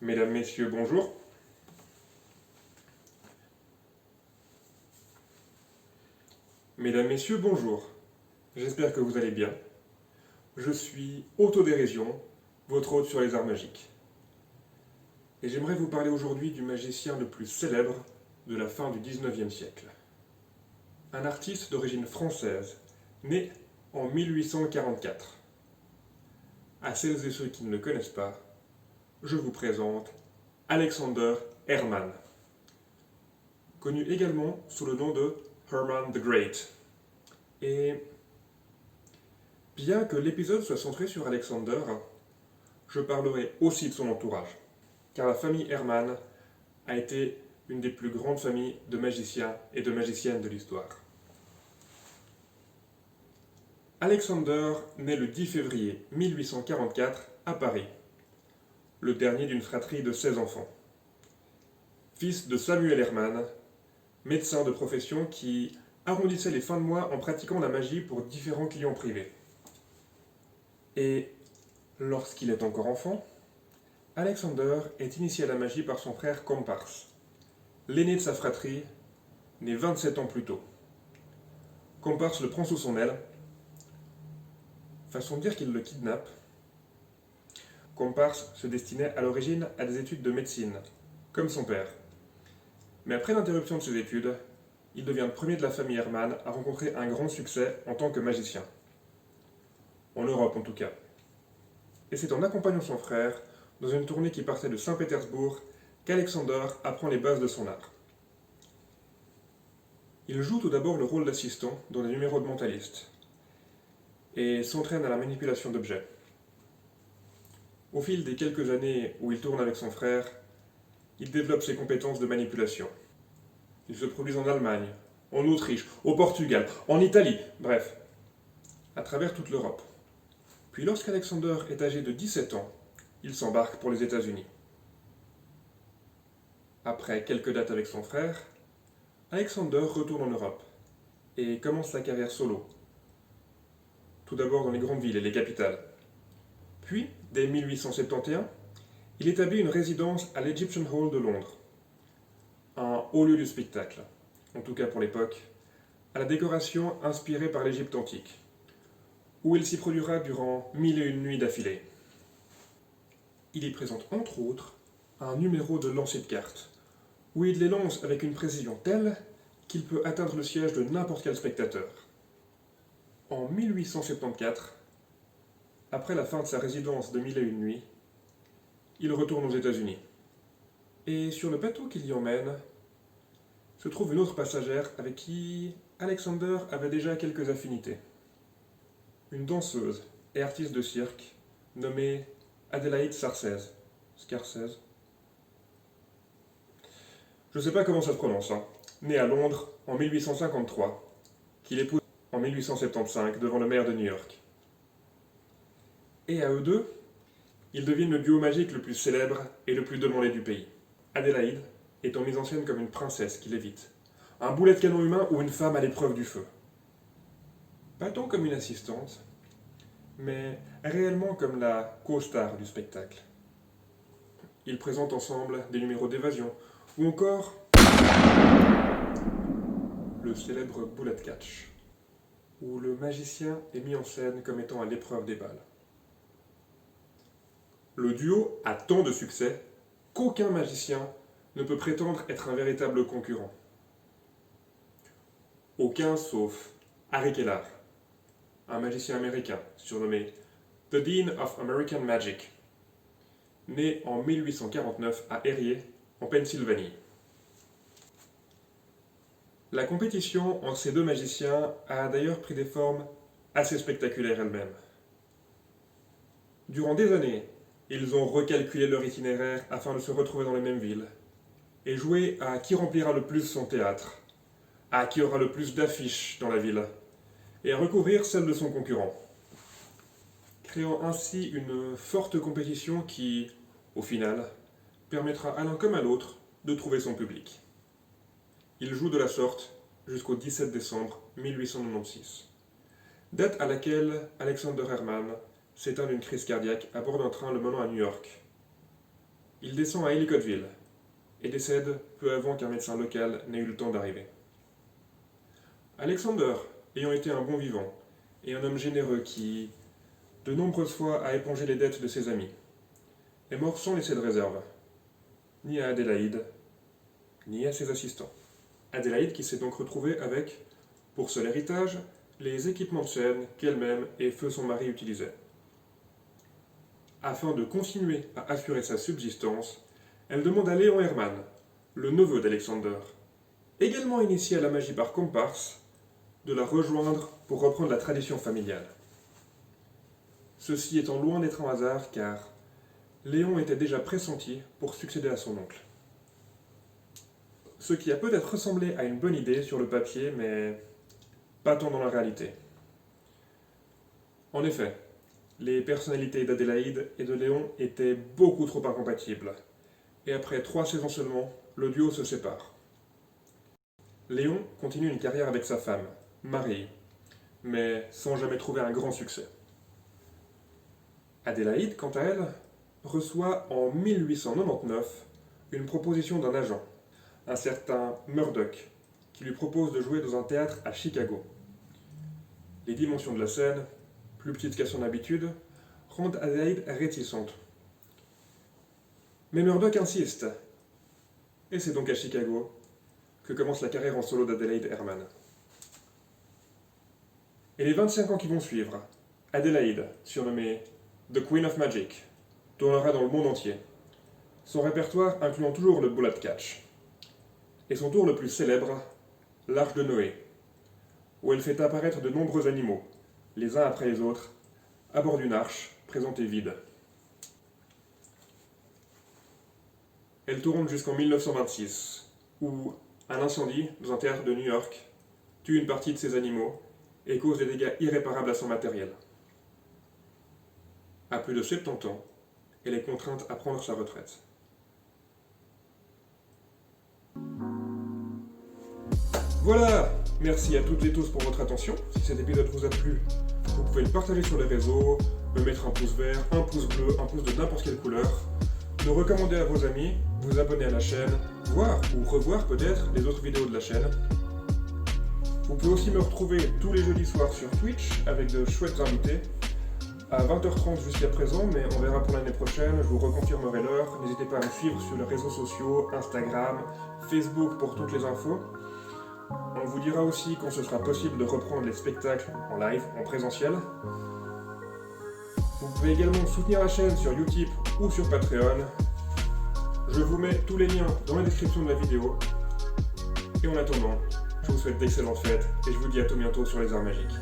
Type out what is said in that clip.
Mesdames, Messieurs, bonjour. Mesdames, Messieurs, bonjour. J'espère que vous allez bien. Je suis Autodérision, votre hôte sur les arts magiques. Et j'aimerais vous parler aujourd'hui du magicien le plus célèbre de la fin du XIXe siècle. Un artiste d'origine française, né en 1844. À celles et ceux qui ne le connaissent pas, je vous présente Alexander Herrmann, connu également sous le nom de Hermann the Great. Et bien que l'épisode soit centré sur Alexander, je parlerai aussi de son entourage, car la famille Herrmann a été une des plus grandes familles de magiciens et de magiciennes de l'histoire. Alexander naît le 10 février 1844 à Paris, le dernier d'une fratrie de 16 enfants. Fils de Samuel Herrmann, médecin de profession qui arrondissait les fins de mois en pratiquant la magie pour différents clients privés. Et lorsqu'il est encore enfant, Alexander est initié à la magie par son frère Compars, l'aîné de sa fratrie, né 27 ans plus tôt. Compars le prend sous son aile, façon de dire qu'il le kidnappe. Compars se destinait à l'origine à des études de médecine, comme son père. Mais après l'interruption de ses études, il devient le premier de la famille Herrmann à rencontrer un grand succès en tant que magicien. En Europe en tout cas. Et c'est en accompagnant son frère, dans une tournée qui partait de Saint-Pétersbourg, qu'Alexander apprend les bases de son art. Il joue tout d'abord le rôle d'assistant dans des numéros de mentaliste, et s'entraîne à la manipulation d'objets. Au fil des quelques années où il tourne avec son frère, il développe ses compétences de manipulation. Il se produit en Allemagne, en Autriche, au Portugal, en Italie, bref, à travers toute l'Europe. Puis lorsqu'Alexander est âgé de 17 ans, il s'embarque pour les États-Unis. Après quelques dates avec son frère, Alexander retourne en Europe et commence sa carrière solo. Tout d'abord dans les grandes villes et les capitales. Puis, dès 1871, il établit une résidence à l'Egyptian Hall de Londres, un haut lieu du spectacle, en tout cas pour l'époque, à la décoration inspirée par l'Égypte antique, où il s'y produira durant 1001 nuits d'affilée. Il y présente entre autres un numéro de lancer de cartes, où il les lance avec une précision telle qu'il peut atteindre le siège de n'importe quel spectateur. En 1874, après la fin de sa résidence de 1001 nuits, il retourne aux États-Unis. Et sur le bateau qui l'y emmène, se trouve une autre passagère avec qui Alexander avait déjà quelques affinités. Une danseuse et artiste de cirque nommée Adélaïde Scarsese. Scarsese. Je ne sais pas comment ça se prononce, née à Londres en 1853, qu'il épouse en 1875 devant le maire de New York. Et à eux deux, ils deviennent le duo magique le plus célèbre et le plus demandé du pays. Adélaïde étant mise en scène comme une princesse qui lévite, un boulet de canon humain ou une femme à l'épreuve du feu. Pas tant comme une assistante, mais réellement comme la co-star du spectacle. Ils présentent ensemble des numéros d'évasion, ou encore le célèbre bullet catch, où le magicien est mis en scène comme étant à l'épreuve des balles. Le duo a tant de succès qu'aucun magicien ne peut prétendre être un véritable concurrent. Aucun sauf Harry Keller, un magicien américain surnommé The Dean of American Magic, né en 1849 à Erie, en Pennsylvanie. La compétition entre ces deux magiciens a d'ailleurs pris des formes assez spectaculaires elles-mêmes. Durant des années, ils ont recalculé leur itinéraire afin de se retrouver dans les mêmes villes, et joué à qui remplira le plus son théâtre, à qui aura le plus d'affiches dans la ville, et à recouvrir celle de son concurrent, créant ainsi une forte compétition qui, au final, permettra à l'un comme à l'autre de trouver son public. Il joue de la sorte jusqu'au 17 décembre 1896, date à laquelle Alexander Herrmann s'éteint d'une crise cardiaque à bord d'un train le menant à New York. Il descend à Ellicottville et décède peu avant qu'un médecin local n'ait eu le temps d'arriver. Alexander, ayant été un bon vivant et un homme généreux qui, de nombreuses fois, a épongé les dettes de ses amis, est mort sans laisser de réserve, ni à Adélaïde, ni à ses assistants. Adélaïde qui s'est donc retrouvée avec, pour seul héritage, les équipements de chaîne qu'elle-même et feu son mari utilisaient. Afin de continuer à assurer sa subsistance, elle demande à Léon Herman, le neveu d'Alexander, également initié à la magie par comparse, de la rejoindre pour reprendre la tradition familiale. Ceci étant loin d'être un hasard car Léon était déjà pressenti pour succéder à son oncle. Ce qui a peut-être ressemblé à une bonne idée sur le papier, mais pas tant dans la réalité. En effet, les personnalités d'Adélaïde et de Léon étaient beaucoup trop incompatibles, et après 3 saisons seulement, le duo se sépare. Léon continue une carrière avec sa femme, Marie, mais sans jamais trouver un grand succès. Adélaïde, quant à elle, reçoit en 1899 une proposition d'un agent, un certain Murdoch, qui lui propose de jouer dans un théâtre à Chicago. Les dimensions de la scène, plus petites qu'à son habitude, rendent Adélaïde réticente. Mais Murdoch insiste, et c'est donc à Chicago que commence la carrière en solo d'Adélaïde Herman. Et les 25 ans qui vont suivre, Adélaïde, surnommée The Queen of Magic, tournera dans le monde entier, son répertoire incluant toujours le bullet catch, et son tour le plus célèbre, l'Arche de Noé, où elle fait apparaître de nombreux animaux, les uns après les autres, à bord d'une arche présentée vide. Elle tourne jusqu'en 1926, où un incendie dans un théâtre de New York tue une partie de ses animaux et cause des dégâts irréparables à son matériel. À plus de 70 ans, elle est contrainte à prendre sa retraite. Voilà, merci à toutes et tous pour votre attention. Si cet épisode vous a plu, vous pouvez le partager sur les réseaux, me mettre un pouce vert, un pouce bleu, un pouce de n'importe quelle couleur, le recommander à vos amis, vous abonner à la chaîne, voir ou revoir peut-être les autres vidéos de la chaîne. Vous pouvez aussi me retrouver tous les jeudis soirs sur Twitch avec de chouettes invités, à 20h30 jusqu'à présent, mais on verra pour l'année prochaine, je vous reconfirmerai l'heure. N'hésitez pas à me suivre sur les réseaux sociaux, Instagram, Facebook pour toutes les infos. On vous dira aussi quand ce sera possible de reprendre les spectacles en live, en présentiel. Vous pouvez également soutenir la chaîne sur Utip ou sur Patreon. Je vous mets tous les liens dans la description de la vidéo. Et en attendant, je vous souhaite d'excellentes fêtes et je vous dis à tout bientôt sur les arts magiques.